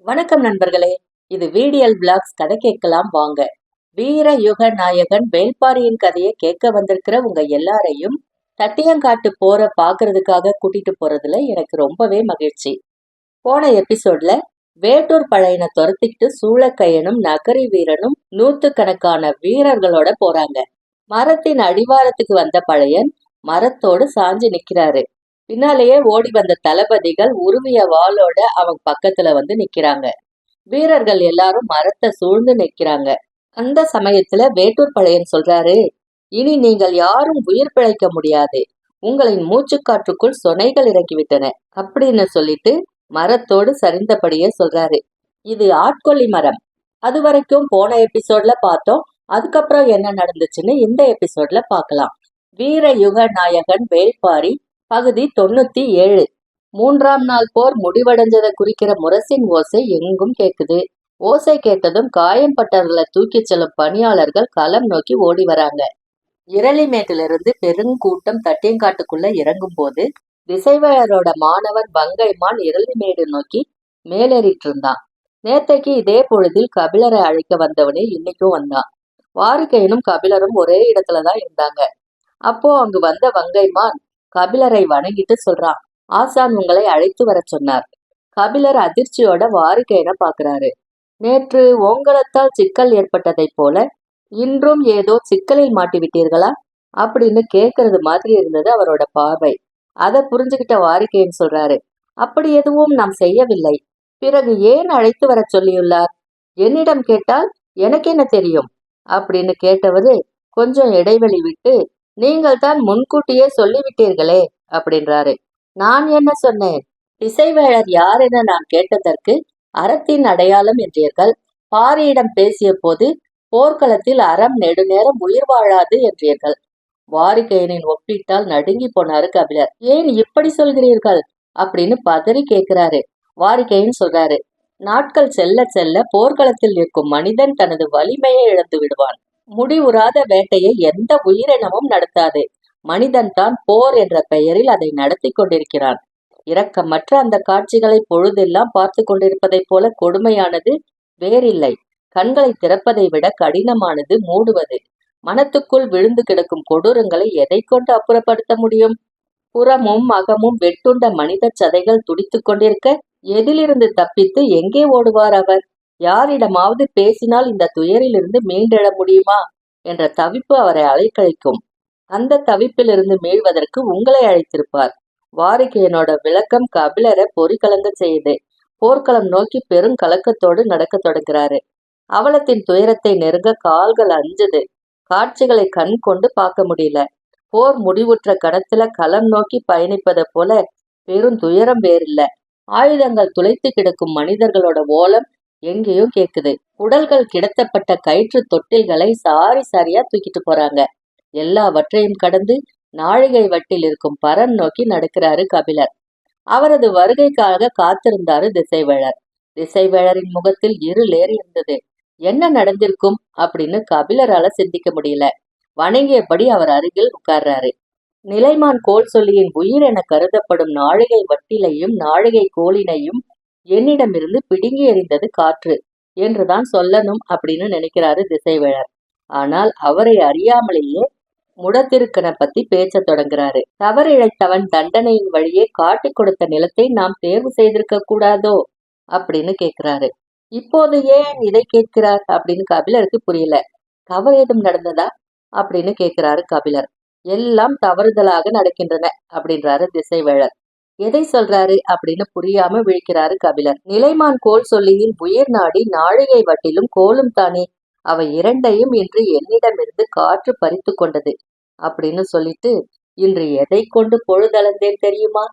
வணக்கம் நண்பர்களே. இது VDL விளாக்ஸ். கதை கேட்கலாம் வாங்க. வீர யுக நாயகன் வேள்பாரியின் கதையை கேட்க வந்திருக்கிற உங்க எல்லாரையும் தட்டியங்காட்டு போற பாக்குறதுக்காக கூட்டிட்டு போறதுல எனக்கு ரொம்பவே மகிழ்ச்சி. போன எபிசோட்ல வேட்டூர் பழையனை துரத்திக்கிட்டு சூளக்கையனும் நகரி வீரனும் நூத்துக்கணக்கான வீரர்களோட போறாங்க. மரத்தின் அடிவாரத்துக்கு வந்த பழையன் மரத்தோடு சாஞ்சு நிக்கிறாரு. பின்னாலேயே ஓடி வந்த தளபதிகள் உருவிய வாளோட அவங்க பக்கத்துல வந்து நிக்கிறாங்க. வீரர்கள் எல்லாரும் மரத்தை சூழ்ந்து நிக்கிறாங்க. அந்த சமயத்துல வேட்டூர் பழையன் சொல்றாரு, இனி நீங்கள் யாரும் உயிர் பிழைக்க முடியாது. உங்களின் மூச்சுக்காற்றுக்குள் சொனைகள் இறங்கிவிட்டன அப்படின்னு சொல்லிட்டு மரத்தோடு சரிந்தபடியே சொல்றாரு. இது ஆட்கொல்லி மரம். அது வரைக்கும் போன எபிசோட்ல பார்த்தோம். அதுக்கப்புறம் என்ன நடந்துச்சுன்னு இந்த எபிசோட்ல பார்க்கலாம். வீர யுக நாயகன் வேள்பாரி பகுதி 97. 3ஆம் நாள் போர் முடிவடைஞ்சதை குறிக்கிற முரசின் ஓசை எங்கும் கேக்குது. ஓசை கேட்டதும் காயம்பட்டவர்களை தூக்கி செல்லும் பணியாளர்கள் களம் நோக்கி ஓடி வராங்க. இரளிமேட்டிலிருந்து பெருங்கூட்டம் தட்டியங்காட்டுக்குள்ள இறங்கும் போது திசைவேழரோட மாணவன் வங்கைமான் இரளிமேடு நோக்கி மேலேறிட்டு இருந்தான். நேத்தைக்கு இதே பொழுதில் கபிலரை அழைக்க வந்தவனே இன்னைக்கும் வந்தான். வாரிக்கையனும் கபிலரும் ஒரே இடத்துலதான் இருந்தாங்க. அப்போ அங்கு வந்த வங்கைமான் கபிலரை வணங்கிட்டு சொல்றான், ஆசான் உங்களை அழைத்து வர சொன்னார். கபிலர் அதிர்ச்சியோட வாரிக்கையனை பாக்குறாரு. நேற்று ஓங்கலத்தால் சிக்கல் ஏற்பட்டதை போல இன்றும் ஏதோ சிக்கலில் மாட்டிவிட்டீர்களா அப்படின்னு கேட்கறது மாதிரி இருந்தது அவரோட பார்வை. அதை புரிஞ்சுகிட்ட வாரிக்கையன் சொல்றாரு, அப்படி எதுவும் நாம் செய்யவில்லை. பிறகு ஏன் அழைத்து வர சொல்லியுள்ளார்? என்னிடம் கேட்டால் எனக்கு என்ன தெரியும் அப்படின்னு கேட்டவரு கொஞ்சம் இடைவெளி விட்டு, நீங்கள் தான் முன்கூட்டியே சொல்லிவிட்டீர்களே அப்படின்றாரு. நான் என்ன சொன்னேன்? திசைவேழர் யார் என நான் கேட்டதற்கு அறத்தின் அடையாளம் என்றீர்கள். பாரியிடம் பேசிய போது போர்க்களத்தில் அறம் நெடுநேரம் உயிர் வாழாது என்றீர்கள். வாரிக்கையனின் ஒப்பிட்டால் நடுங்கி போனாரு கபிலர். ஏன் இப்படி சொல்கிறீர்கள் அப்படின்னு பதறி கேட்கிறாரு. வாரிக்கையன் சொல்றாரு, நாட்கள் செல்ல செல்ல போர்க்களத்தில் நிற்கும் மனிதன் தனது வலிமையை இழந்து விடுவான். முடிவுறாத வேட்டையை எந்த உயிரினமும் நடத்தாது. மனிதன் தான் போர் என்ற பெயரில் அதை நடத்தி கொண்டிருக்கிறான். இரக்கமற்ற அந்த காட்சிகளை பொழுதெல்லாம் பார்த்து கொண்டிருப்பதைப் போல கொடுமையானது வேறில்லை. கண்களை திறப்பதை விட கடினமானது மூடுவது. மனத்துக்குள் விழுந்து கிடக்கும் கொடூரங்களை எதை கொண்டு அப்புறப்படுத்த முடியும்? புறமும் அகமும் வெட்டுண்ட மனித சதைகள் துடித்து கொண்டிருக்க எதிலிருந்து தப்பித்து எங்கே ஓடுவார் அவர்? யாரிடமாவது பேசினால் இந்த துயரிலிருந்து மீண்டெழ முடியுமா என்ற தவிப்பு அவரை அலைக்கழிக்கும். அந்த தவிப்பிலிருந்து மீள்வதற்கு உங்களை அழைத்திருப்பார். வாரிக்கையனோட விளக்கம் கபிலரை பொறிகலங்க செய்யுது. போர்க்களம் நோக்கி பெருங்கலக்கத்தோடு நடக்க தொடங்குறாரு. அவலத்தின் துயரத்தை நெருங்க கால்கள் அஞ்சுது. காட்சிகளை கண் கொண்டு பார்க்க முடியல. போர் முடிவுற்ற கணத்துல களம் நோக்கி பயணிப்பதை போல பெருந்துயரம் வேறில்ல. ஆயுதங்கள் துளைத்து கிடக்கும் மனிதர்களோட ஓலம் எங்கேயும் கேக்குது. உடல்கள் கிடத்தப்பட்ட கயிற்று தொட்டில்களை சாரி சாரியா தூக்கிட்டு போறாங்க. எல்லாவற்றையும் கடந்து நாழிகை வட்டில் இருக்கும் பரன் நோக்கி நடக்கிறாரு கபிலர். அவரது வருகைக்காக காத்திருந்தாரு திசைவேழர். திசைவேழரின் முகத்தில் இருளேறி இருந்தது. என்ன நடந்திருக்கும் அப்படின்னு கபிலரால சிந்திக்க முடியல. வணங்கியபடி அவர் அருகில் உட்கார்றாரு. நிலைமான் கோல் சொல்லியின் உயிர் என கருதப்படும் நாழிகை வட்டிலையும் நாழிகை கோலினையும் என்னிடமிருந்து பிடுங்கி எறிந்தது காற்று என்றுதான் சொல்லணும் அப்படின்னு நினைக்கிறாரு திசைவேழர். ஆனால் அவரை அறியாமலேயே முடத்திருக்கனை பத்தி பேச்ச தொடங்குறாரு. தவறிழைத்தவன் தண்டனையின் வழியே காட்டி கொடுத்த நிலத்தை நாம் தேர்வு செய்திருக்க கூடாதோ அப்படின்னு கேட்கிறாரு. இப்போது ஏன் இதை கேட்கிறார் அப்படின்னு கபிலருக்கு புரியல. தவறு ஏதும் நடந்ததா அப்படின்னு கேட்கிறாரு கபிலர். எல்லாம் தவறுதலாக நடக்கின்றன அப்படின்றாரு திசைவேழர். எதை சொல்றாரு அப்படின்னு புரியாம விழிக்கிறாரு கபிலர். நிலைமான் கோல் சொல்லியின் உயிர் நாடி நாழிகை வட்டிலும் கோலும் தானே. அவை இரண்டையும் இன்று என்னிடமிருந்து காற்று பறித்து கொண்டது அப்படின்னு சொல்லிட்டு, இன்று எதை கொண்டு பொழுதளந்தேன் தெரியுமா?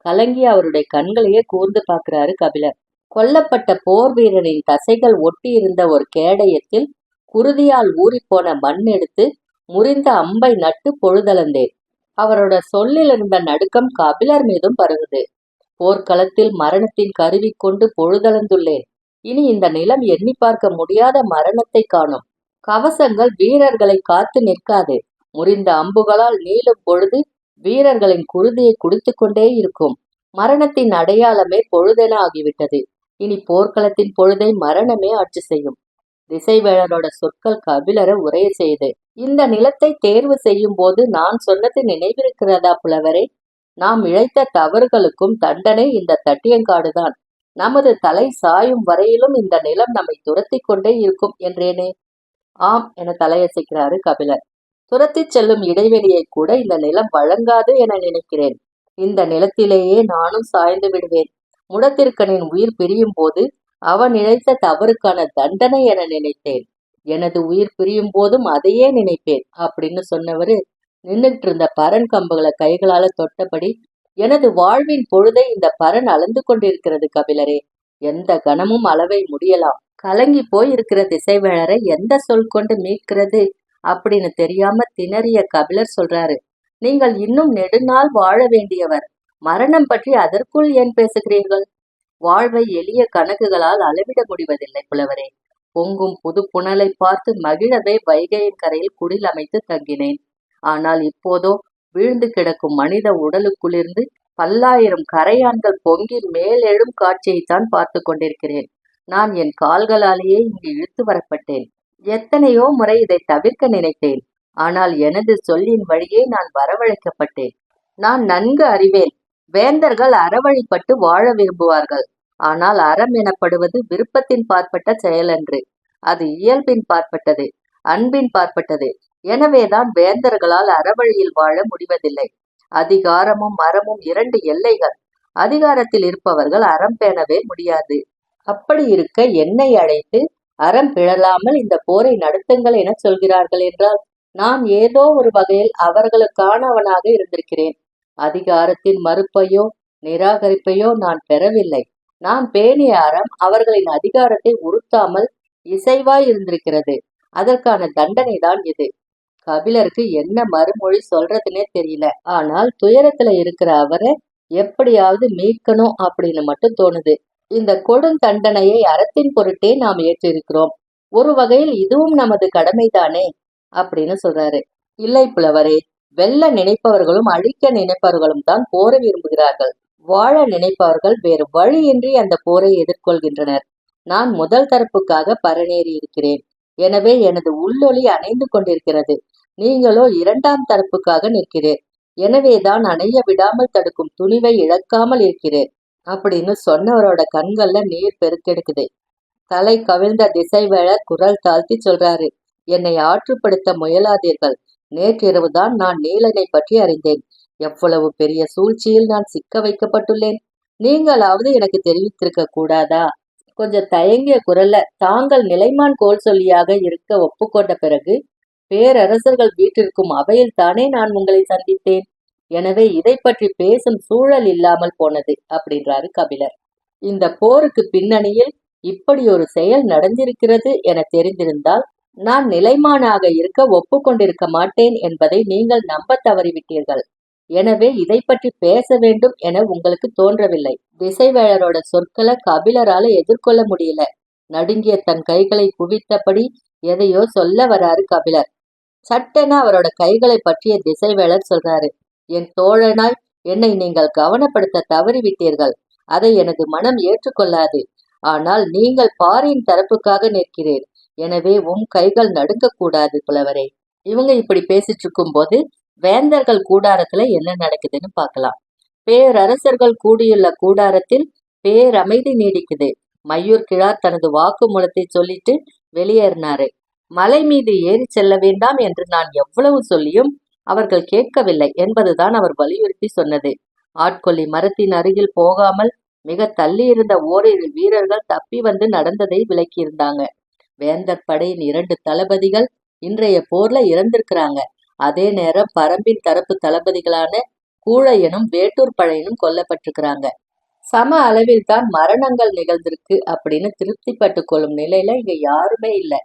கலங்கி அவருடைய கண்களையே கூர்ந்து பார்க்கிறாரு கபிலர். கொல்லப்பட்ட போர் வீரரின் தசைகள் ஒட்டி இருந்த ஒரு கேடயத்தில் குருதியால் ஊறிப்போன மண் எடுத்து முறிந்த அம்பை நட்டு பொழுதளந்தேன். அவரோட சொல்லில் இருந்த நடுக்கம் கபிலர் மீதும் பரவுது. போர்க்களத்தில் மரணத்தின் கருவி கொண்டு பொழுதளந்துள்ளேன். இனி இந்த நிலம் எண்ணி பார்க்க முடியாத மரணத்தை காணும். கவசங்கள் வீரர்களை காத்து நிற்காது. முறிந்த அம்புகளால் நீளும் பொழுது வீரர்களின் குருதியை குடித்து கொண்டே இருக்கும். மரணத்தின் அடையாளமே பொழுதென ஆகிவிட்டது. இனி போர்க்களத்தின் பொழுதை மரணமே ஆட்சி செய்யும். திசைவேளரோட சொற்கள் கபிலரை உரைய செய்து. இந்த நிலத்தை தேர்வு செய்யும் போது நான் சொன்னது நினைவிருக்கிறதா புலவரே? நாம் இழைத்த தவறுகளுக்கும் தண்டனை இந்த தட்டியங்காடுதான். நமது தலை சாயும் வரையிலும் இந்த நிலம் நம்மை துரத்தி கொண்டே இருக்கும் என்றேனே. ஆம் என தலையசைக்கிறாரு கபிலர். துரத்திச் செல்லும் இடைவெளியை கூட இந்த நிலம் வழங்காது என நினைக்கிறேன். இந்த நிலத்திலேயே நானும் சாய்ந்து விடுவேன். முடத்திற்கனின் உயிர் பிரியும் போது அவன் இழைத்த தவறுக்கான தண்டனை என நினைத்தேன். எனது உயிர் பிரியும் போதும் அதையே நினைப்பேன் அப்படின்னு சொன்னவரு நின்றுட்டு இருந்த பரன் கம்புகளை கைகளால தொட்டபடி, எனது வாழ்வின் பொழுதை இந்த பரன் அளந்து கொண்டிருக்கிறது கபிலரே. எந்த கணமும் அளவை முடியலாம். கலங்கி போய் இருக்கிற திசைவேளரை எந்த சொல் கொண்டு மீட்கிறது அப்படின்னு தெரியாம திணறிய கபிலர் சொல்றாரு, நீங்கள் இன்னும் நெடுநாள் வாழ வேண்டியவர். மரணம் பற்றி அதற்குள் ஏன் பேசுகிறீர்கள்? வாழ்வை எளிய கணக்குகளால் அளவிட முடிவதில்லை புலவரே. பொங்கும் புது புனலை பார்த்து மகிழவே வைகையின் கரையில் குடில் அமைத்து தங்கினேன். ஆனால் இப்போதோ வீழ்ந்து கிடக்கும் மனித உடலுக்குள்ளிருந்து பல்லாயிரம் கரையான்கள் பொங்கி மேலெழும் காட்சியைத்தான் பார்த்து கொண்டிருக்கிறேன். நான் என் கால்களாலேயே இங்கு இழுத்து வரப்பட்டேன். எத்தனையோ முறை இதை தவிர்க்க நினைத்தேன். ஆனால் எனது சொல்லின் வழியே நான் வரவழைக்கப்பட்டேன். நான் நன்கு அறிவேன், வேந்தர்கள் அறவழிப்பட்டு வாழ விரும்புவார்கள். ஆனால் அறம் எனப்படுவது விருப்பத்தின் பாற்பட்ட செயலன்று. அது இயல்பின் பாற்பட்டது, அன்பின் பாற்பட்டது. எனவேதான் வேந்தர்களால் அறவழியில் வாழ முடிவதில்லை. அதிகாரமும் அறமும் இரண்டு எல்லைகள். அதிகாரத்தில் இருப்பவர்கள் அறம் பேணவே முடியாது. அப்படி இருக்க என்னை அழைத்து அறம் பிழலாமல் இந்த போரை நடத்துங்கள் என சொல்கிறார்கள் என்றால் நான் ஏதோ ஒரு வகையில் அவர்களுக்கானவனாக இருந்திருக்கிறேன். அதிகாரத்தின் மறுப்பையோ நிராகரிப்பையோ நான் பெறவில்லை. நான் பேணிய அறம் அவர்களின் அதிகாரத்தை உறுத்தாமல் இசைவாய் இருந்திருக்கிறது. அதற்கான தண்டனை தான் இது. கபிலருக்கு என்ன மறுமொழி சொல்றதுன்னே தெரியல. ஆனால் துயரத்துல இருக்கிற அவரை எப்படியாவது மீட்கணும் அப்படின்னு மட்டும் தோணுது. இந்த கொடுந்தண்டனையை அறத்தின் பொருட்டே நாம் ஏற்றிருக்கிறோம். ஒரு வகையில் இதுவும் நமது கடமைதானே அப்படின்னு சொல்றாரு. இல்லை புலவரே, வெல்ல நினைப்பவர்களும் அழிக்க நினைப்பவர்களும் தான் போரை விரும்புகிறார்கள். வாழ நினைப்பவர்கள் வேறு வழியின்றி அந்த போரை எதிர்கொள்கின்றனர். நான் முதல் தரப்புக்காக பரநேறி இருக்கிறேன். எனவே எனது உள்ளொளி அணைந்து கொண்டிருக்கிறது. நீங்களோ இரண்டாம் தரப்புக்காக நிற்கிறேன். எனவேதான் அணைய விடாமல் தடுக்கும் துணிவை இழக்காமல் இருக்கிறேன் அப்படின்னு சொன்னவரோட கண்கள்ல நீர் பெருக்கெடுக்குது. தலை கவிழ்ந்த திசைவேளர் குரல் தாழ்த்தி சொல்றாரு, என்னை ஆற்றுப்படுத்த முயலாதீர்கள். நேற்றிரவுதான் நான் நீலனை பற்றி அறிந்தேன். எவ்வளவு பெரிய சூழ்ச்சியில் நான் சிக்க வைக்கப்பட்டுள்ளேன். நீங்களாவது எனக்கு தெரிவித்திருக்க கூடாதா? கொஞ்சம் தயங்கிய குரல்ல, தாங்கள் நிலைமான் கோல் சொல்லியாக இருக்க ஒப்புக்கொண்ட பிறகு பேரரசர்கள் வீட்டிற்கும் அவையில் தானே நான் உங்களை சந்தித்தேன். எனவே இதை பற்றி பேசும் சூழல் இல்லாமல் போனது அப்படின்றாரு கபிலர். இந்த போருக்கு பின்னணியில் இப்படி ஒரு செயல் நடந்திருக்கிறது என தெரிந்திருந்தால் நான் நிலைமானாக இருக்க ஒப்புக்கொண்டிருக்க மாட்டேன் என்பதை நீங்கள் நம்ப தவறிவிட்டீர்கள். எனவே இதை பற்றி பேச வேண்டும் என உங்களுக்கு தோன்றவில்லை. திசைவேளரோட சொற்களை கபிலரால எதிர்கொள்ள முடியல. நடுங்கிய தன் கைகளை குவித்தபடி எதையோ சொல்ல வராரு கபிலர். சட்டென அவரோட கைகளை பற்றிய திசைவேளர் சொல்றாரு, என் தோழனாய் என்னை நீங்கள் கவனப்படுத்த தவறிவிட்டீர்கள். அதை எனது மனம் ஏற்றுக்கொள்ளாது. ஆனால் நீங்கள் பாரியின் தரப்புக்காக நிற்கிறீர். எனவே கைகள் நடுங்கக்கூடாது புலவரே. இவங்க இப்படி பேசிட்டு இருக்கும் போது வேந்தர்கள் கூடாரத்துல என்ன நடக்குதுன்னு பார்க்கலாம். பேரரசர்கள் கூடியுள்ள கூடாரத்தில் பேரமைதி நீடிக்குது. மையூர் கிழார் தனது வாக்குமூலத்தை சொல்லிட்டு வெளியேறினாரு. மலை மீது ஏறி செல்ல வேண்டாம் என்று நான் எவ்வளவு சொல்லியும் அவர்கள் கேட்கவில்லை என்பதுதான் அவர் வலியுறுத்தி சொன்னது. ஆட்கொல்லி மரத்தின் அருகில் போகாமல் மிக தள்ளி இருந்த ஓரிரு வீரர்கள் தப்பி வந்து நடந்ததை விளக்கியிருந்தாங்க. வேந்தர் படையின் 2 தளபதிகள் இன்றைய போர்ல இறந்திருக்கிறாங்க. அதே நேரம் பரம்பின் தரப்பு தளபதிகளான கூழையனும் வேட்டூர் பழையனும் கொல்லப்பட்டிருக்கிறாங்க. சம அளவில் தான் மரணங்கள் நிகழ்ந்திருக்கு அப்படின்னு திருப்தி பட்டு கொள்ளும் நிலையில இங்க யாருமே இல்லை.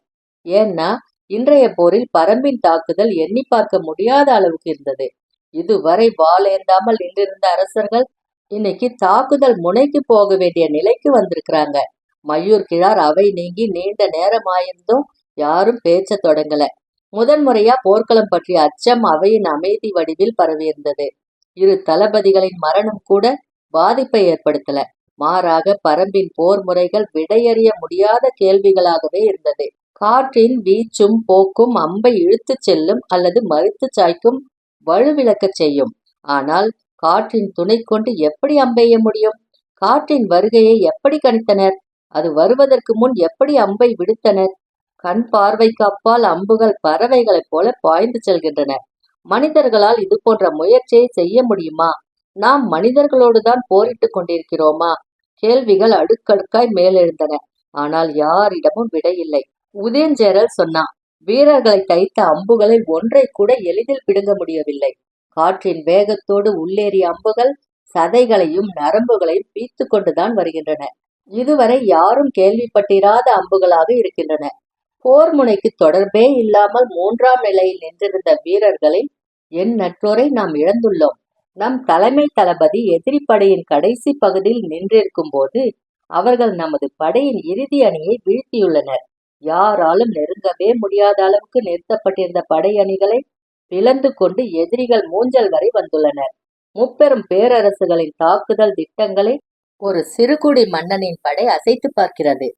ஏன்னா இன்றைய போரில் பரம்பின் தாக்குதல் எண்ணி பார்க்க முடியாத அளவுக்கு இருந்தது. இதுவரை வாளேந்தாமல் நின்றிருந்த அரசர்கள் இன்னைக்கு தாக்குதல் முனைக்கு போக வேண்டிய நிலைக்கு வந்திருக்கிறாங்க. மையூர் கிழார் அவை நீங்கி நீண்ட நேரம் ஆயிருந்தும் யாரும் பேச்ச தொடங்கல. முதன்முறையா போர்க்களம் பற்றிய அச்சம் அவையின் அமைதி வடிவில் பரவியிருந்தது. 2 தளபதிகளின் மரணம் கூட பாதிப்பை ஏற்படுத்தல. மாறாக பரம்பின் போர் முறைகள் விடையறிய முடியாத கேள்விகளாகவே இருந்தது. காற்றின் வீச்சும் போக்கும் அம்பை இழுத்துச் செல்லும் அல்லது மறித்துச் சாய்க்கும், வலுவிழக்கச் செய்யும். ஆனால் காற்றின் துணை கொண்டு எப்படி அம்பெய்ய முடியும்? காற்றின் வருகையை எப்படி கணித்தனர்? அது வருவதற்கு முன் எப்படி அம்பை விடுத்தனர்? கண் பார்வைக்கு அப்பால் அம்புகள் பறவைகளைப் போல பாய்ந்து செல்கின்றன. மனிதர்களால் இது போன்ற முயற்சியை செய்ய முடியுமா? நாம் மனிதர்களோடுதான் போரிட்டுக் கொண்டிருக்கிறோமா? கேள்விகள் அடுக்கடுக்காய் மேலெழுந்தன. ஆனால் யாரிடமும் விடையில்லை. உதயஞ்சேரல் சொன்னான், வீரர்களை தைத்த அம்புகளை ஒன்றை கூட எளிதில் பிடுங்க முடியவில்லை. காற்றின் வேகத்தோடு உள்ளேறிய அம்புகள் சதைகளையும் நரம்புகளையும் பீத்து கொண்டுதான் வருகின்றன. இதுவரை யாரும் கேள்விப்பட்டிராத அம்புகளாக இருக்கின்றன. போர் முனைக்கு தொடர்பே இல்லாமல் 3ஆம் நிலையில் நின்றிருந்த வீரர்களில் எண்ணற்றோரை நாம் இழந்துள்ளோம். நம் தலைமை தளபதி எதிரி படையின் கடைசி பகுதியில் நின்றிருக்கும் போது அவர்கள் நமது படையின் இறுதி அணியை வீழ்த்தியுள்ளனர். யாராலும் நெருங்கவே முடியாத அளவுக்கு நிறுத்தப்பட்டிருந்த படை அணிகளை பிளந்து கொண்டு எதிரிகள் மூஞ்சல் வரை வந்துள்ளனர். முப்பெரும் பேரரசுகளின் தாக்குதல் திட்டங்களை ஒரு சிறுகுடி மன்னனின் படை அசைத்து பார்க்கிறது.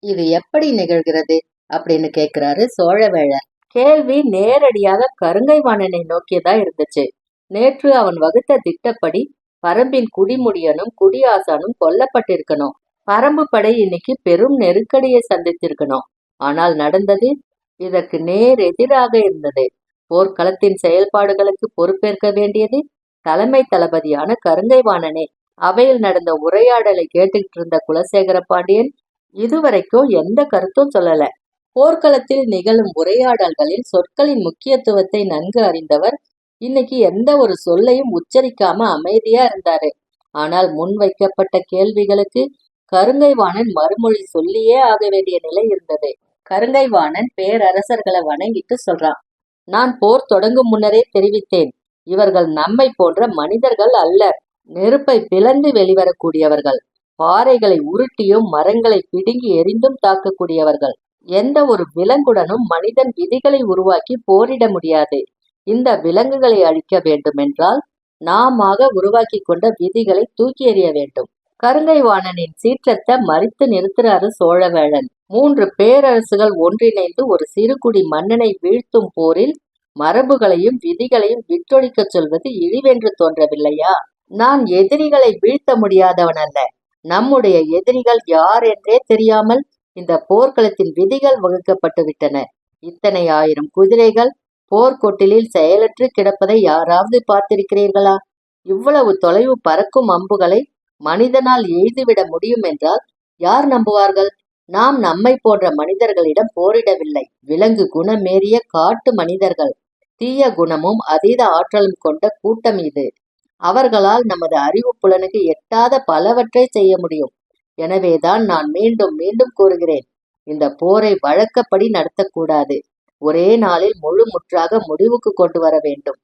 இது எப்படி நிகழ்கிறது அப்படின்னு கேட்கிறாரு சோழவேழர். கேள்வி நேரடியாக கருங்கைவாணனை நோக்கியதா இருந்துச்சு. நேற்று அவன் வகுத்த திட்டப்படி பரம்பின் குடிமுடியனும் குடியாசானும் கொல்லப்பட்டிருக்கணும். பரம்பு படை இன்னைக்கு பெரும் நெருக்கடியை சந்தித்திருக்கணும். ஆனால் நடந்தது இதற்கு நேர் எதிராக இருந்தது. போர்க்களத்தின் செயல்பாடுகளுக்கு பொறுப்பேற்க வேண்டியது தலைமை தளபதியான கருங்கைவாணனே. அவையில் நடந்த உரையாடலை கேட்டுக்கிட்டு இருந்த குலசேகர பாண்டியன் இதுவரைக்கும் எந்த கருத்தும் சொல்லல. போர்க்களத்தில் நிகழும் உரையாடல்களில் சொற்களின் முக்கியத்துவத்தை நன்கு அறிந்தவர் இன்னைக்கு எந்த ஒரு சொல்லையும் உச்சரிக்காம அமைதியா இருந்தாரு. ஆனால் முன்வைக்கப்பட்ட கேள்விகளுக்கு கருங்கைவாணன் மறுமொழி சொல்லியே ஆக வேண்டிய நிலை இருந்தது. கருங்கைவாணன் பேரரசர்களை வணங்கிட்டு சொல்றான், நான் போர் தொடங்கும் முன்னரே தெரிவித்தேன், இவர்கள் நம்மை போன்ற மனிதர்கள் அல்லர். நெருப்பை பிளந்து வெளிவரக்கூடியவர்கள், பாறைகளை உருட்டியும் மரங்களை பிடுங்கி எரிந்தும் தாக்கக்கூடியவர்கள். எந்த ஒரு விலங்குடனும் மனிதன் விதிகளை உருவாக்கி போரிட முடியாது. இந்த விலங்குகளை அழிக்க வேண்டுமென்றால் நாமாக உருவாக்கி கொண்ட விதிகளை தூக்கி எறிய வேண்டும். கருங்கைவாணனின் சீற்றத்தை மறித்து நிறுத்துறாரு சோழவேழன். 3 பேரரசுகள் ஒன்றிணைந்து ஒரு சிறுகுடி மன்னனை வீழ்த்தும் போரில் மரபுகளையும் விதிகளையும் விட்டொழிக்கச் சொல்வது இழிவென்று தோன்றவில்லையா? நான் எதிரிகளை வீழ்த்த முடியாதவன் அல்ல. நம்முடைய எதிரிகள் யார் என்றே தெரியாமல் இந்த போர்க்களத்தின் விதிகள் வகுக்கப்பட்டு விட்டன. இத்தனை 1000 குதிரைகள் போர்க்கொட்டிலில் செயலற்று கிடப்பதை யாராவது பார்த்திருக்கிறீர்களா? இவ்வளவு தொலைவு பறக்கும் அம்புகளை மனிதனால் எய்துவிட முடியும் என்றால் யார் நம்புவார்கள்? நாம் நம்மை போன்ற மனிதர்களிடம் போரிடவில்லை. விலங்கு குணமேறிய காட்டு மனிதர்கள். தீய குணமும் அதீத ஆற்றலும் கொண்ட கூட்டம் இது. அவர்களால் நமது அறிவு புலனுக்கு எட்டாத பலவற்றை செய்ய முடியும். எனவேதான் நான் மீண்டும் மீண்டும் கூறுகிறேன், இந்த போரை வழக்கப்படி நடத்தக்கூடாது. ஒரே நாளில் முழு முற்றாக முடிவுக்கு கொண்டு வர வேண்டும்.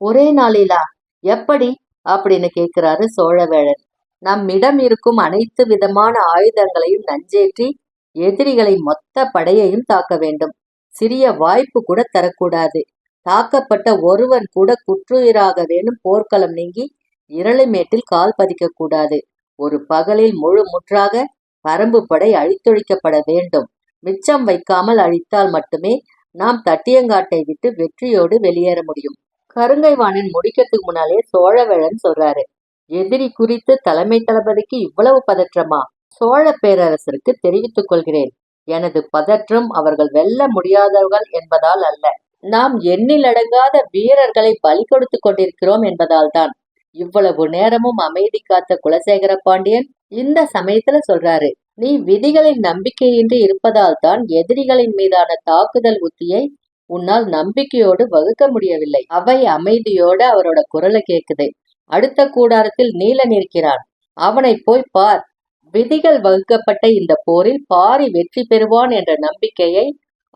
ஒரே நாளிலா? எப்படி அப்படின்னு கேட்கிறாரு சோழவேழன். நம்மிடம் இருக்கும் அனைத்து விதமான ஆயுதங்களையும் நஞ்சேற்றி எதிரிகளின் மொத்த படையையும் தாக்க வேண்டும். சிறிய வாய்ப்பு கூட தரக்கூடாது. தாக்கப்பட்ட ஒருவன் கூட குற்றுயிராக வேணும். போர்க்களம் நீங்கி இரளுமேட்டில் கால் பதிக்க கூடாது. ஒரு பகலில் முழு முற்றாக பரம்பு படை அழித்தொழிக்கப்பட வேண்டும். மிச்சம் வைக்காமல் அழித்தால் மட்டுமே நாம் தட்டியங்காட்டை விட்டு வெற்றியோடு வெளியேற முடியும். கருங்கைவாணன் முடிக்கிறதுக்கு முன்னாலே சோழவேழன் சொல்றாரு, எதிரி குறித்து தலைமை தளபதிக்கு இவ்வளவு பதற்றமா? சோழ பேரரசருக்கு தெரிவித்துக் கொள்கிறேன், எனது பதற்றம் அவர்கள் வெல்ல முடியாதவர்கள் என்பதால் அல்ல, நாம் எண்ணிலடங்காத வீரர்களை பலி கொடுத்து கொண்டிருக்கிறோம் என்பதால் தான். இவ்வளவு நேரமும் அமைதி காத்த குலசேகர பாண்டியன் இந்த சமயத்துல சொல்றாரு, நீ விதிகளின் நம்பிக்கையின்றி இருப்பதால் தான் எதிரிகளின் மீதான தாக்குதல் உத்தியை உன்னால் நம்பிக்கையோடு வகுக்க முடியவில்லை. அவை அமைதியோட அவரோட குரலை கேக்குது. அடுத்த கூடாரத்தில் நீலன் இருக்கிறான், அவனை போய் பார். விதிகள் வகுக்கப்பட்ட இந்த போரில் பாரி வெற்றி பெறுவான் என்ற நம்பிக்கையை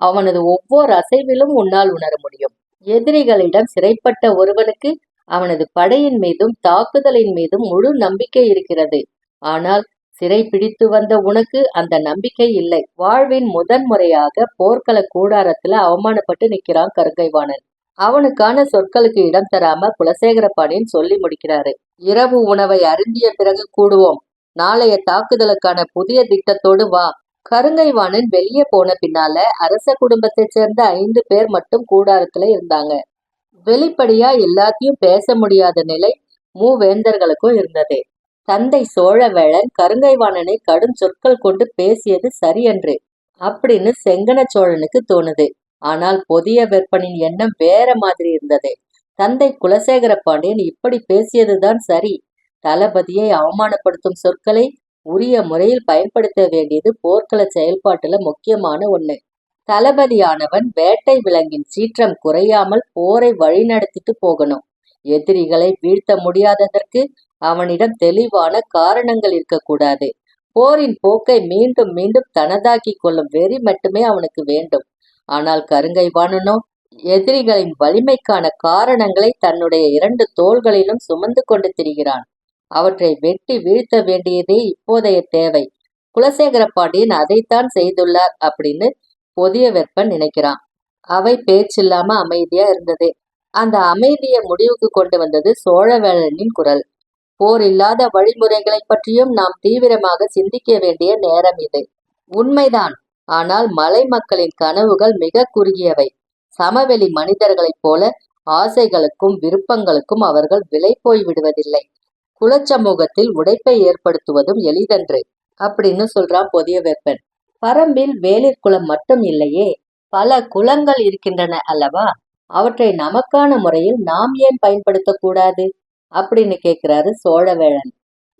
அவனது ஒவ்வொரு அசைவிலும் உன்னால் உணர முடியும். எதிரிகளிடம் சிறைப்பட்ட ஒருவனுக்கு அவனது படையின் மீதும் தாக்குதலின் மீதும் முழு நம்பிக்கை இருக்கிறது. ஆனால் சிறை பிடித்து வந்த உனக்கு அந்த நம்பிக்கை இல்லை. வாழ்வின் முதன்முறையாக போர்க்கள கூடாரத்துல அவமானப்பட்டு நிக்கிறான் கருங்கைவாணன். அவனுக்கான சொற்களுக்கு இடம் தராம குலசேகர பாண்டியன் சொல்லி முடிக்கிறாரு, இரவு உணவை அருந்திய பிறகு கூடுவோம். நாளைய தாக்குதலுக்கான புதிய திட்டத்தோடு வா. கருங்கைவாணன் வெளியே போன பின்னால அரச குடும்பத்தைச் சேர்ந்த 5 பேர் மட்டும் கூடாரத்துல இருந்தாங்க. வெளிப்படையா எல்லாத்தையும் பேச முடியாத நிலை மூவேந்தர்களுக்கும் இருந்தது. தந்தை சோழவேளன் கருங்கைவாணனை கடும் சொற்கள் கொண்டு பேசியது சரியன்று அப்படின்னு செங்கன சோழனுக்கு தோணுது. ஆனால் புதிய வெப்பனின் எண்ணம் வேற மாதிரி இருந்தது. தந்தை குலசேகர பாண்டியன் இப்படி பேசியதுதான் சரி. தளபதியை அவமானப்படுத்தும் சொற்களை உரிய முறையில் பயன்படுத்த வேண்டியது போர்க்கள செயல்பாட்டுல முக்கியமான ஒண்ணு. தளபதியானவன் வேட்டை விலங்கின் சீற்றம் குறையாமல் போரை வழிநடத்திட்டு போகணும். எதிரிகளை வீழ்த்த முடியாததற்கு அவனிடம் தெளிவான காரணங்கள் இருக்கக்கூடாது. போரின் போக்கை மீண்டும் மீண்டும் தனதாக்கி கொள்ளும் வெறி மட்டுமே அவனுக்கு வேண்டும். ஆனால் கருங்கைவாணனோ எதிரிகளின் வலிமைக்கான காரணங்களை தன்னுடைய 2 தோள்களிலும் சுமந்து கொண்டு திரிகிறான். அவற்றை வெட்டி வீழ்த்த வேண்டியதே இப்போதைய தேவை. குலசேகர பாண்டியன் அதைத்தான் செய்துள்ளார் அப்படின்னு புதிய வெப்பன் நினைக்கிறான். அவை பேச்சில்லாம அமைதியா இருந்தது. அந்த அமைதியை முடிவுக்கு கொண்டு வந்தது சோழவேளனின் குரல். போர் இல்லாத வழிமுறைகளை பற்றியும் நாம் தீவிரமாக சிந்திக்க வேண்டிய நேரம் இது. உண்மைதான். ஆனால் மலை மக்களின் கனவுகள் மிக குறுகியவை. சமவெளி மனிதர்களைப் போல ஆசைகளுக்கும் விருப்பங்களுக்கும் அவர்கள் விலை போய் விடுவதில்லை. குலச்சமூகத்தில் உடைப்பை ஏற்படுத்துவதும் எளிதன்று அப்படின்னு சொல்றான் புதிய வெப்பன். பரம்பில் வேளிர் குலம் மட்டும் இல்லையே, பல குலங்கள் இருக்கின்றன அல்லவா? அவற்றை நமக்கான முறையில் நாம் ஏன் பயன்படுத்தக்கூடாது அப்படின்னு கேட்கிறாரு சோழவேளன்.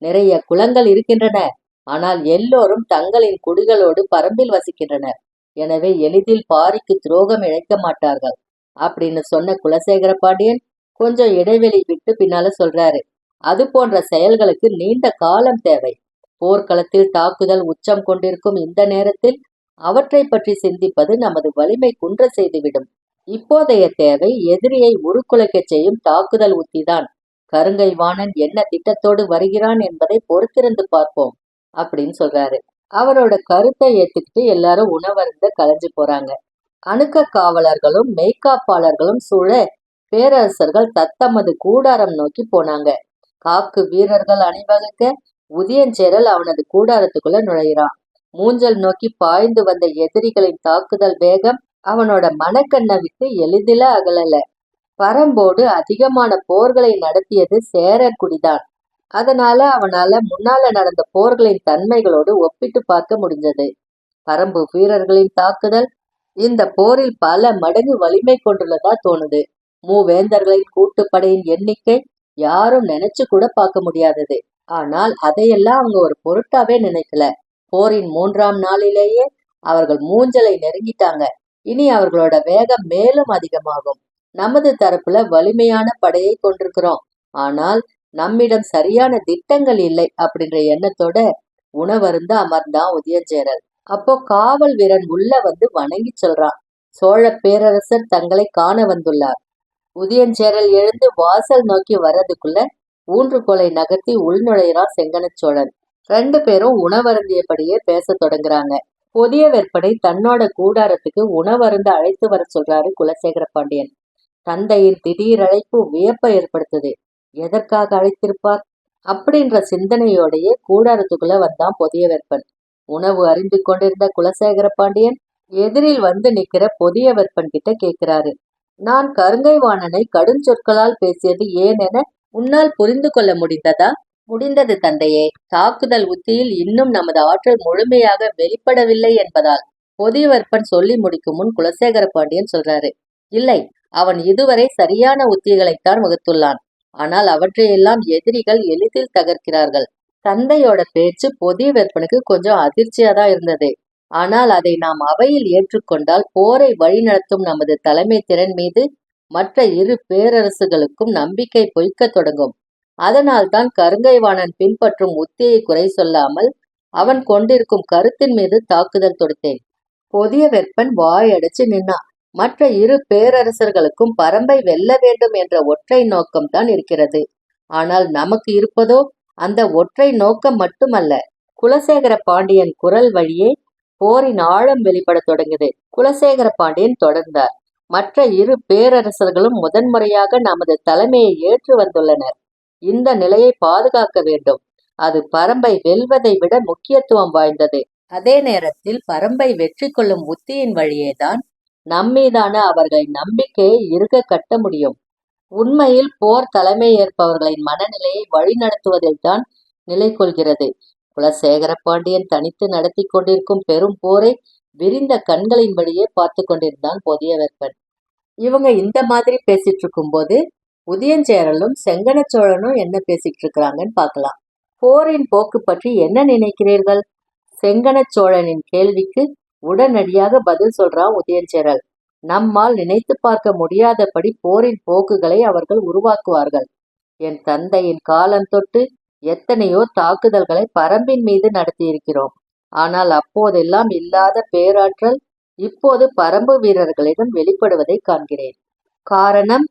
நிறைய குலங்கள் இருக்கின்றன. ஆனால் எல்லோரும் தங்களின் குடிகளோடு பரம்பில் வசிக்கின்றனர். எனவே எளிதில் பாரிக்கு துரோகம் இழைக்க மாட்டார்கள் அப்படின்னு சொன்ன குலசேகர பாண்டியன் கொஞ்சம் இடைவெளி விட்டு பின்னால சொல்றாரு. அது போன்ற செயல்களுக்கு நீண்ட காலம் தேவை. போர்க்களத்தில் தாக்குதல் உச்சம் கொண்டிருக்கும் இந்த நேரத்தில் அவற்றை பற்றி சிந்திப்பது நமது வலிமை குன்ற செய்துவிடும். இப்போதைய தேவை எதிரியை உருக்குலைக்கச் செய்யும் தாக்குதல் உத்திதான். கருங்கைவாணன் என்ன திட்டத்தோடு வருகிறான் என்பதை பொறுத்திருந்து பார்ப்போம் அப்படின்னு சொல்றாரு. அவரோட கருத்தை ஏத்துக்கிட்டு எல்லாரும் உணவருந்த கலைஞ்சு போறாங்க. அணுக்க காவலர்களும் மெய்காப்பாளர்களும் சூழ பேரரசர்கள் தத்தமது கூடாரம் நோக்கி போனாங்க. காக்கு வீரர்கள் அணிவகுக்க உதியஞ்சேரல் அவனது கூடாரத்துக்குள்ள நுழையிறான். மூஞ்சல் நோக்கி பாய்ந்து வந்த எதிரிகளின் தாக்குதல் வேகம் அவனோட மனக்கண்ணை விட்டு எளிதில அகலல. பரம்போடு அதிகமான போர்களை நடத்தியது சேரர் குடிதான். அதனால அவனால முன்னால நடந்த போர்களின் தன்மைகளோடு ஒப்பிட்டு பார்க்க முடிஞ்சது. பரம்பு வீரர்களின் தாக்குதல் இந்த போரில் பல மடங்கு வலிமை கொண்டுள்ளதா தோணுது. மூவேந்தர்களின் கூட்டுப்படையின் எண்ணிக்கை யாரும் நினைச்சு கூட பார்க்க முடியாதது. ஆனால் அதையெல்லாம் அவங்க ஒரு பொருட்டாவே நினைக்கல. போரின் 3ஆம் நாளிலேயே அவர்கள் மூஞ்சலை நெருங்கிட்டாங்க. இனி அவர்களோட வேகம் மேலும் அதிகமாகும். நமது தரப்புல வலிமையான படையை கொண்டிருக்கிறோம். ஆனால் நம்மிடம் சரியான திட்டங்கள் இல்லை அப்படின்ற எண்ணத்தோட உணவருந்த அமர்ந்தான் உதயஞ்சேரல். அப்போ காவல் வீரன் உள்ள வந்து வணங்கி சொல்றான், சோழ பேரரசர் தங்களை காண வந்துள்ளார். உதயஞ்சேரல் எழுந்து வாசல் நோக்கி வர்றதுக்குள்ள ஊன்றுகோலை நகர்த்தி உள்நுழைறான் செங்கனச் சோழன். 2 பேரும் உணவருந்தியபடியே பேச தொடங்குறாங்க. புதிய வெற்பனை தன்னோட கூடாரத்துக்கு உணவருந்த அழைத்து வர சொல்றாரு குலசேகர பாண்டியன். தந்தையின் திடீர் அழைப்பு வியப்பை ஏற்படுத்துது. எதற்காக அழைத்திருப்பார் அப்படின்ற சிந்தனையோடையே கூடாரத்துக்குள்ள வந்தான் புதிய வெப்பன். உணவு அறிந்து கொண்டிருந்த குலசேகர பாண்டியன் எதிரில் வந்து நிக்கிற புதிய வெப்பன் கிட்ட கேட்கிறாரு, நான் கருங்கைவாணனை கடுஞ்சொற்களால் பேசியது ஏன் என உன்னால் புரிந்து கொள்ள முடிந்ததா? முடிந்தது தந்தையே. தாக்குதல் உத்தியில் இன்னும் நமது ஆற்றல் முழுமையாக வெளிப்படவில்லை என்பதால். பொதியவர்பன் சொல்லி முடிக்கும் முன் குலசேகர பாண்டியன் சொல்றாரு, இல்லை, அவன் இதுவரை சரியான உத்திகளைத்தான் வகுத்துள்ளான். ஆனால் அவற்றையெல்லாம் எதிரிகள் எளிதில் தகர்க்கிறார்கள். தந்தையோட பேச்சு பொதியவர்பனுக்கு கொஞ்சம் அதிர்ச்சியாதான் இருந்தது. ஆனால் அதை நாம் அவையில் ஏற்றுக்கொண்டால் போரை வழிநடத்தும் நமது தலைமை திறன் மீது மற்ற 2 பேரரசுகளுக்கும் நம்பிக்கை பொய்க்கத் தொடங்கும். அதனால்தான் கருங்கைவாணன் பின்பற்றும் உத்தியை குறை சொல்லாமல் அவன் கொண்டிருக்கும் கருத்தின் மீது தாக்குதல் தொடுத்தேன். புதிய வெப்பன் வாயடைச்சு நின்னான். மற்ற 2 பேரரசர்களுக்கும் பரம்பை வெல்ல வேண்டும் என்ற ஒற்றை நோக்கம்தான் இருக்கிறது. ஆனால் நமக்கு இருப்பதோ அந்த ஒற்றை நோக்கம் மட்டுமல்ல. குலசேகர பாண்டியன் குரல் வழியே போரின் ஆழம் வெளிப்பட தொடங்குது. குலசேகர பாண்டியன் தொடர்ந்தார். மற்ற 2 பேரரசர்களும் முதன்முறையாக நமது தலைமையை ஏற்று வந்துள்ளனர். இந்த நிலையை பாதுகாக்க வேண்டும். அது பரம்பை வெல்வதை விட முக்கியத்துவம் வாய்ந்தது. அதே நேரத்தில் பரம்பை வெற்றி கொள்ளும் உத்தியின் வழியேதான் நம்மீதான அவர்களின் நம்பிக்கையை இறுக கட்ட முடியும். உண்மையில் போர் தலைமை ஏற்பவர்களின் மனநிலையை வழிநடத்துவதில்தான் நிலை கொள்கிறது. குலசேகர பாண்டியன் தனித்து நடத்தி கொண்டிருக்கும் பெரும் போரை விரிந்த கண்களின் வழியே பார்த்து கொண்டிருந்தான் பொதியவர்பன். இவங்க இந்த மாதிரி பேசிட்டு இருக்கும்போது உதயஞ்சேரலும் செங்கன சோழனும் என்ன பேசிட்டு இருக்கிறாங்கன்னு பார்க்கலாம். போரின் போக்கு பற்றி என்ன நினைக்கிறீர்கள்? செங்கன சோழனின் கேள்விக்கு உடனடியாக பதில் சொல்றான் உதயஞ்சேரல். நம்மால் நினைத்து பார்க்க முடியாதபடி போரின் போக்குகளை அவர்கள் உருவாக்குவார்கள். என் தந்தையின் காலம் தொட்டு எத்தனையோ தாக்குதல்களை பரம்பின் மீது நடத்தியிருக்கிறோம். ஆனால் அப்போதெல்லாம் இல்லாத பேராற்றல் இப்போது பரம்பு வீரர்களிடம் வெளிப்படுவதை காண்கிறேன். காரணம்,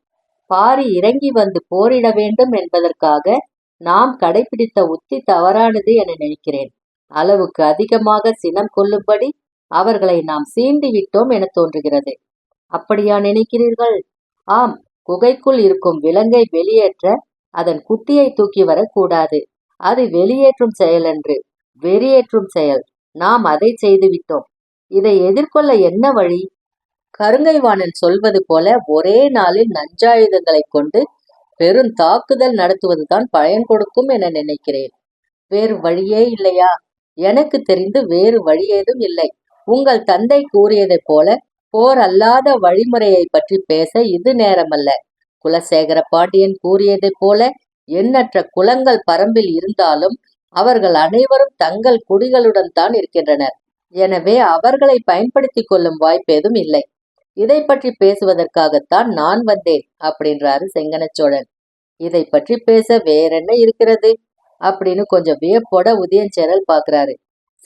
பாரி இறங்கி வந்து போரிட வேண்டும் என்பதற்காக நாம் கடைபிடித்த உத்தி தவறானது என நினைக்கிறேன். அளவுக்கு அதிகமாக சினம் கொள்ளும்படி அவர்களை நாம் சீண்டி விட்டோம் என தோன்றுகிறது. அப்படியா நினைக்கிறீர்கள்? ஆம், குகைக்குள் இருக்கும் விலங்கை வெளியேற்ற அதன் குட்டியை தூக்கி வரக்கூடாது. அது வெளியேற்றும் செயலன்று, வெறியேற்றும் செயல். நாம் அதை செய்துவிட்டோம். இதை எதிர்கொள்ள என்ன வழி? கருங்கைவாணன் சொல்வது போல ஒரே நாளில் நஞ்சாயுதங்களை கொண்டு பெரும் தாக்குதல் நடத்துவதுதான் பயன் கொடுக்கும் என நினைக்கிறேன். வேறு வழியே இல்லையா? எனக்கு தெரிந்து வேறு வழியேதும் இல்லை. உங்கள் தந்தை கூறியதைப் போல போர் அல்லாத வழிமுறையை பற்றி பேச இது நேரமல்ல. குலசேகர பாண்டியன் கூறியதைப் போல எண்ணற்ற குலங்கள் பரம்பில் இருந்தாலும் அவர்கள் அனைவரும் தங்கள் குடிகளுடன் தான் இருக்கின்றனர். எனவே அவர்களை பயன்படுத்திக் கொள்ளும் வாய்ப்பேதும் இல்லை. இதை பற்றி பேசுவதற்காகத்தான் நான் வந்தேன் அப்படின்றாரு செங்கனச்சோழன். இதை பற்றி பேச வேறென்ன இருக்கிறது அப்படின்னு கொஞ்சம் வியப்போட உதயஞ்சேரல் பாக்குறாரு.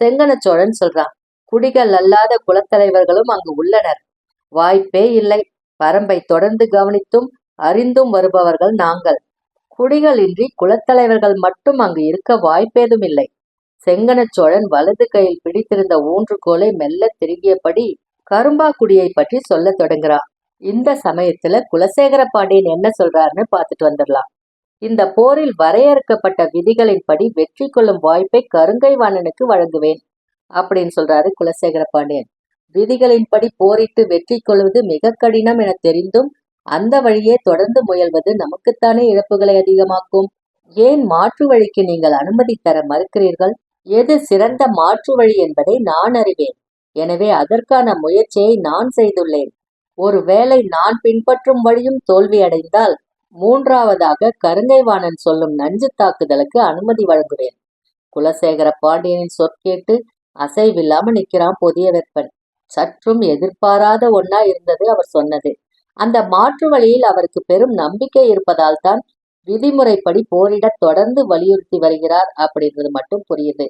செங்கனச்சோழன் சொல்றான், குடிகள் அல்லாத குலத்தலைவர்களும் அங்கு உள்ளனர். வாய்ப்பே இல்லை. பரம்பை தொடர்ந்து கவனித்தும் அறிந்தும் வருபவர்கள் நாங்கள். குடிகளின்றி குலத்தலைவர்கள் மட்டும் அங்கு இருக்க வாய்ப்பேதும் இல்லை. செங்கனச்சோழன் வலது கையில் பிடித்திருந்த ஊன்றுகோலை மெல்ல திருகியபடி கரும்பாக்குடியை பற்றி சொல்ல தொடங்குறான். இந்த சமயத்துல குலசேகர பாண்டியன் என்ன சொல்றாருன்னு பார்த்துட்டு வந்துடலாம். இந்த போரில் வரையறுக்கப்பட்ட விதிகளின்படி வெற்றி கொள்ளும் வாய்ப்பை கருங்கைவாணனுக்கு வழங்குவேன் அப்படின்னு சொல்றாரு குலசேகர பாண்டியன். விதிகளின்படி போரிட்டு வெற்றி கொள்வது மிக கடினம் என தெரிந்தும் அந்த வழியே தொடர்ந்து முயல்வது நமக்குத்தானே இழப்புகளை அதிகமாக்கும். ஏன் மாற்று வழிக்கு நீங்கள் அனுமதி தர மறுக்கிறீர்கள்? எது சிறந்த மாற்று வழி என்பதை நான் அறிவேன். எனவே அதற்கான முயற்சியை நான் செய்துள்ளேன். ஒருவேளை நான் பின்பற்றும் வழியும் தோல்வியடைந்தால் மூன்றாவதாக கருங்கைவாணன் சொல்லும் நஞ்சு தாக்குதலுக்கு அனுமதி வழங்குவேன். குலசேகர பாண்டியனின் சொற்கேட்டு அசைவில்லாம நிக்கிறான் பொதியவெப்பன். சற்றும் எதிர்பாராத ஒன்னா இருந்தது அவர் சொன்னது. அந்த மாற்று வழியில் அவருக்கு பெரும் நம்பிக்கை இருப்பதால் தான் விதிமுறைப்படி போரிட தொடர்ந்து வலியுறுத்தி வருகிறார் அப்படின்றது மட்டும் புரியுது.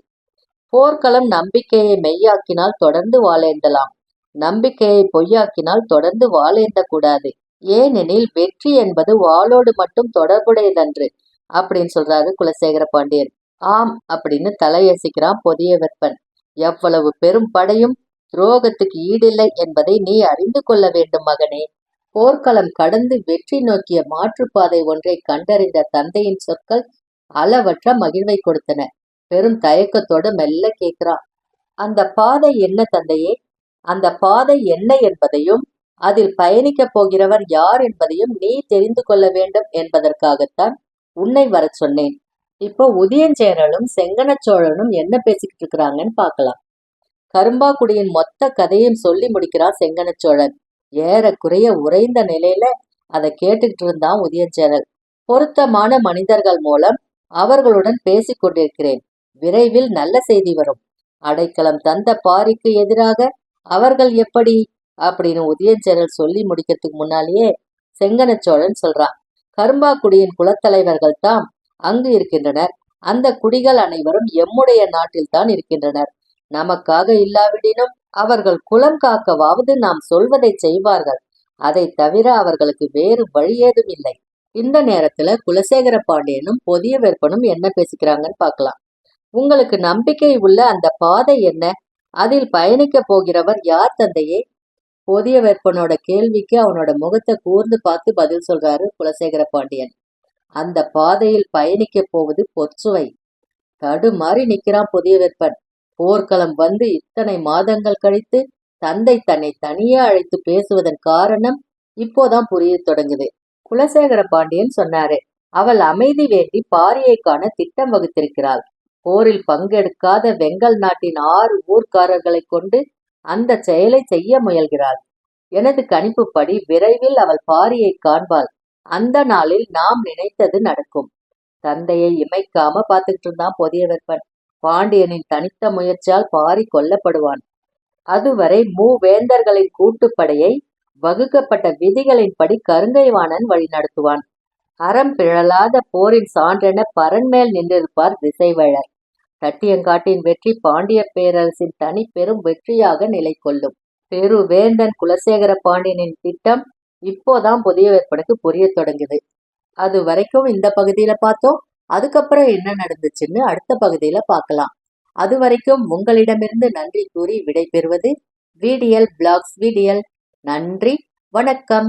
போர்க்களம் நம்பிக்கையை மெய்யாக்கினால் தொடர்ந்து வாழேந்தலாம். நம்பிக்கையை பொய்யாக்கினால் தொடர்ந்து வாழேந்த கூடாது. ஏனெனில் வெற்றி என்பது வாளோடு மட்டும் தொடர்புடையதன்று அப்படின்னு சொல்றாரு குலசேகர பாண்டியன். ஆம் அப்படின்னு தலையசிக்கிறான் பொதியவெப்பன். எவ்வளவு பெரும் படையும் துரோகத்துக்கு ஈடில்லை என்பதை நீ அறிந்து கொள்ள வேண்டும் மகனே. போர்க்களம் கடந்து வெற்றி நோக்கிய மாற்றுப்பாதை ஒன்றை கண்டறிந்த தந்தையின் சொற்கள் அளவற்ற மகிழ்வை கொடுத்தன. பெரும் தயக்கத்தோடு மெல்ல கேட்கிறான், அந்த பாதை என்ன தந்தையே? அந்த பாதை என்ன என்பதையும் அதில் பயணிக்கப் போகிறவர் யார் என்பதையும் நீ தெரிந்து கொள்ள வேண்டும் என்பதற்காகத்தான் உன்னை வர சொன்னேன். இப்போ உதயஞ்சேரலும் செங்கனச்சோழனும் என்ன பேசிக்கிட்டு இருக்கிறாங்கன்னு பார்க்கலாம். கரும்பாக்குடியின் மொத்த கதையும் சொல்லி முடிக்கிறான் செங்கனச்சோழன். ஏறக்குறைய உறைந்த நிலையில அதை கேட்டுக்கிட்டு இருந்தான் உதயஞ்சேரல். பொருத்தமான மனிதர்கள் மூலம் அவர்களுடன் பேசிக் கொண்டிருக்கிறேன். விரைவில் நல்ல செய்தி வரும். அடைக்கலம் தந்த பாரிக்கு எதிராக அவர்கள் எப்படி அப்படின்னு உதயஞ்சேரல் சொல்லி முடிக்கிறதுக்கு முன்னாலேயே செங்கனச்சோழன் சொல்றான், கரும்பாக்குடியின் குலத்தலைவர்கள் தாம் அங்கு இருக்கின்றனர். அந்த குடிகள் அனைவரும் எம்முடைய நாட்டில் தான் இருக்கின்றனர். நமக்காக இல்லாவிடினும் அவர்கள் குலம் காக்கவாவது நாம் சொல்வதை செய்வார்கள். அதை தவிர அவர்களுக்கு வேறு வழி ஏதும் இல்லை. இந்த நேரத்துல குலசேகர பாண்டியனும் பொதியவெப்பனும் என்ன பேசிக்கிறாங்கன்னு பார்க்கலாம். உங்களுக்கு நம்பிக்கை உள்ள அந்த பாதை என்ன? அதில் பயணிக்க போகிறவர் யார் தந்தையே? பொதியவெப்பனோட கேள்விக்கு அவனோட முகத்தை கூர்ந்து பார்த்து பதில் சொல்றாரு குலசேகர பாண்டியன். அந்த பாதையில் பயணிக்க போவது பொற்சுவை. தடுமாறி நிக்கிறான் புதிய வெப்பன். போர்க்களம் வந்து இத்தனை மாதங்கள் கழித்து தந்தை தன்னை தனியே அழைத்து பேசுவதன் காரணம் இப்போதான் புரிய தொடங்குது. குலசேகர பாண்டியன் சொன்னாரு. அவள் அமைதி வேண்டி பாரியை காண திட்டம் வகுத்திருக்கிறாள். போரில் பங்கெடுக்காத வெங்கல் நாட்டின் 6 ஊர்க்காரர்களை கொண்டு அந்த செயலை செய்ய முயல்கிறாள். எனது கணிப்புப்படி விரைவில் அவள் பாரியை காண்பாள். அந்த நாளில் நாம் நினைத்தது நடக்கும். தந்தையை இமைக்காம பார்த்துக்கிட்டு இருந்தான் புதிய வெப்பன். பாண்டியனின் தனித்த முயற்சியால் பாரி கொல்லப்படுவான். அதுவரை மூவேந்தர்களின் கூட்டுப்படையை வகுக்கப்பட்ட விதிகளின்படி கருங்கைவாணன் வழிநடத்துவான். அறம் பிழலாத போரின் சான்றென பரண்மேல் நின்றிருப்பார் திசைவேழர். தட்டியங்காட்டின் வெற்றி பாண்டிய பேரரசின் தனி பெரும் வெற்றியாக நிலை கொள்ளும். பெருவேந்தன் குலசேகர பாண்டியனின் திட்டம் இப்போதான் புதிய வேற்பனுக்கு புரிய தொடங்குது. அது வரைக்கும் இந்த பகுதியில பார்த்தோம். அதுக்கப்புறம் என்ன நடந்துச்சுன்னு அடுத்த பகுதியில பார்க்கலாம். அது வரைக்கும் உங்களிடமிருந்து நன்றி கூறி விடை பெறுவது விடிஎல் பிளாக்ஸ் விடிஎல். நன்றி, வணக்கம்.